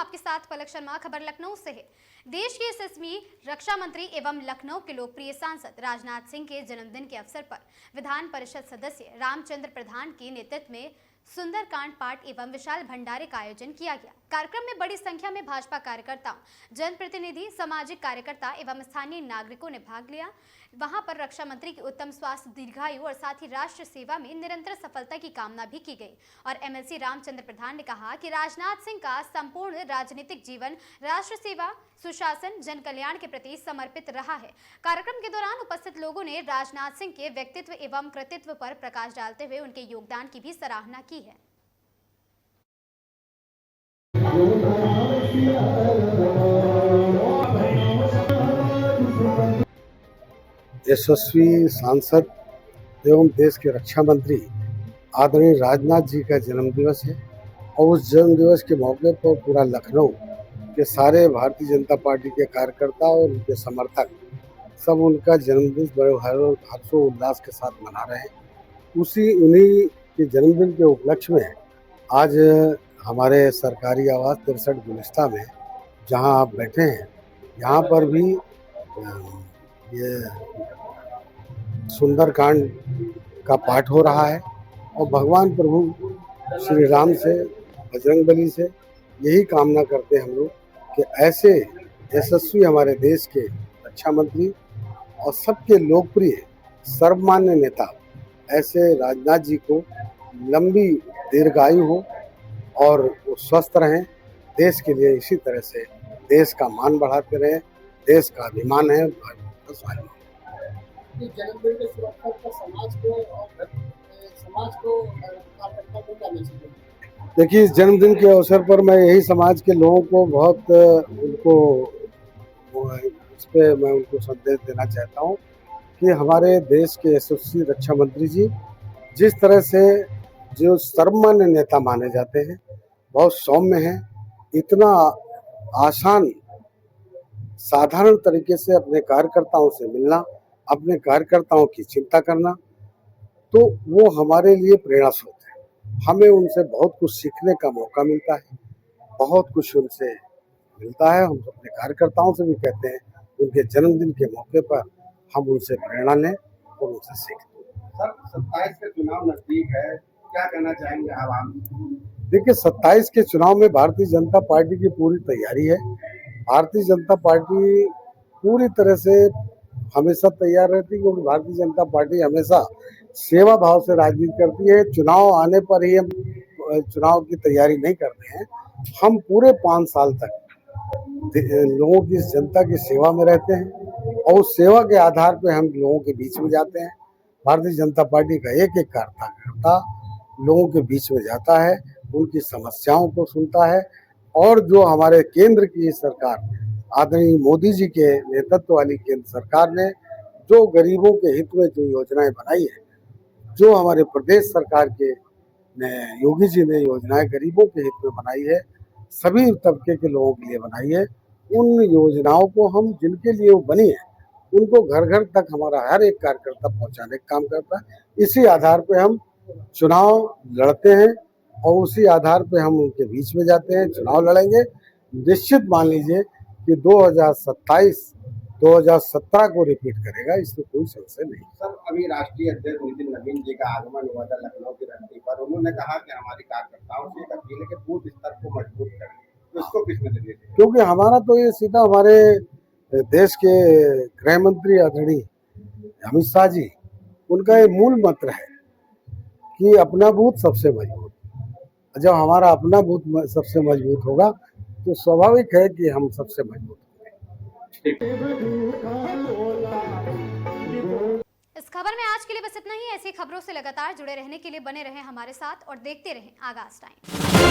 आपके साथ पलक शर्मा। खबर लखनऊ से है। देश के यशस्वी रक्षा मंत्री एवं लखनऊ के लोकप्रिय सांसद राजनाथ सिंह के जन्मदिन के अवसर पर विधान परिषद सदस्य रामचंद्र प्रधान के नेतृत्व में सुंदरकांड पाठ एवं विशाल भंडारे का आयोजन किया गया। कार्यक्रम में बड़ी संख्या में भाजपा कार्यकर्ताओं, जनप्रतिनिधि, सामाजिक कार्यकर्ता एवं स्थानीय नागरिकों ने भाग लिया। वहां पर रक्षा मंत्री की उत्तम स्वास्थ्य, दीर्घायु और साथ ही राष्ट्र सेवा में निरंतर सफलता की कामना भी की गई। और एमएलसी रामचंद्र प्रधान ने कहा कि राजनाथ सिंह का संपूर्ण राजनीतिक जीवन राष्ट्र सेवा, सुशासन, जन कल्याण के प्रति समर्पित रहा है। कार्यक्रम के दौरान उपस्थित लोगों ने राजनाथ सिंह के व्यक्तित्व एवं कृतित्व पर प्रकाश डालते हुए उनके योगदान की भी सराहना की है। यशस्वी सांसद एवं देश के रक्षा मंत्री आदरणीय राजनाथ जी का जन्मदिवस है और उस जन्मदिवस के मौके पर पूरा लखनऊ के सारे भारतीय जनता पार्टी के कार्यकर्ता और उनके समर्थक सब उनका जन्मदिन बड़े हर्षोल्लास के साथ मना रहे हैं। उन्हीं के जन्मदिन के उपलक्ष्य में आज हमारे सरकारी आवास 63 गुलिस्ता में जहां आप बैठे हैं, यहाँ पर भी ये सुंदरकांड का पाठ हो रहा है और भगवान प्रभु श्री राम से, बजरंगबली से यही कामना करते हैं हम लोग कि ऐसे यशस्वी हमारे देश के रक्षा मंत्री और सबके लोकप्रिय सर्वमान्य नेता ऐसे राजनाथ जी को लंबी दीर्घायु हो और वो स्वस्थ रहें। देश के लिए इसी तरह से देश का मान बढ़ाते रहें। देश का अभिमान है। जन्मदिन के सुरक्षा पर समाज को देखिए, इस जन्मदिन के अवसर पर मैं यही समाज के लोगों को बहुत इस पे मैं उनको संदेश देना चाहता हूँ कि हमारे देश के यशस्वी रक्षा मंत्री जी जिस तरह से जो सर्वमान्य नेता माने जाते हैं, बहुत सौम्य हैं, इतना आसान साधारण तरीके से अपने कार्यकर्ताओं से मिलना, अपने कार्यकर्ताओं की चिंता करना, तो वो हमारे लिए प्रेरणा स्रोत है। हमें उनसे बहुत कुछ सीखने का मौका मिलता है, बहुत कुछ उनसे मिलता है। हम अपने कार्यकर्ताओं से भी कहते हैं उनके जन्मदिन के मौके पर हम उनसे प्रेरणा लें और उनसे सीखें। सर, 27 के चुनाव नजदीक है, क्या कहना चाहेंगे आवाम? देखिए, 27 के चुनाव में भारतीय जनता पार्टी की पूरी तैयारी है। भारतीय जनता पार्टी पूरी तरह से हमेशा तैयार रहती है क्योंकि भारतीय जनता पार्टी हमेशा सेवा भाव से राजनीति करती है। चुनाव आने पर ही हम चुनाव की तैयारी नहीं करते हैं। हम पूरे 5 साल तक लोगों की, जनता की सेवा में रहते हैं और उस सेवा के आधार पर हम लोगों के बीच में जाते हैं। भारतीय जनता पार्टी का एक एक कार्यकर्ता लोगों के बीच में जाता है, उनकी समस्याओं को सुनता है और जो हमारे केंद्र की सरकार आदरणीय मोदी जी के नेतृत्व वाली केंद्र सरकार ने जो गरीबों के हित में जो योजनाएं बनाई है, जो हमारे प्रदेश सरकार के योगी जी ने योजनाएं गरीबों के हित में बनाई है, सभी तबके के लोगों के लिए बनाई है, उन योजनाओं को हम जिनके लिए वो बनी है उनको घर घर तक हमारा हर एक कार्यकर्ता पहुंचाने का काम करता है। इसी आधार पर हम चुनाव लड़ते हैं और उसी आधार पर हम उनके बीच में जाते हैं, चुनाव लड़ेंगे। निश्चित मान लीजिए कि 2027 2017 को रिपीट करेगा, इसमें कोई संशय नहीं। सर, अभी राष्ट्रीय अध्यक्ष नितिन नवीन जी का आगमन हुआ था लखनऊ की धरती पर। उन्होंने कहा कि हमारे कार्यकर्ताओं से एक अपील है कि बूथ स्तर को मजबूत करें, तो इसको किस नजरिए से? क्योंकि हमारा तो ये सीधा हमारे देश के गृह मंत्री आदरणीय अमित शाह जी, उनका ये मूल मंत्र है कि अपना बूथ सबसे मजबूत। जब हमारा अपना बूथ सबसे मजबूत होगा तो स्वाभाविक है कि हम सबसे मजबूत होंगे। इस खबर में आज के लिए बस इतना ही। ऐसी खबरों से लगातार जुड़े रहने के लिए बने रहें हमारे साथ और देखते रहें आगाज टाइम।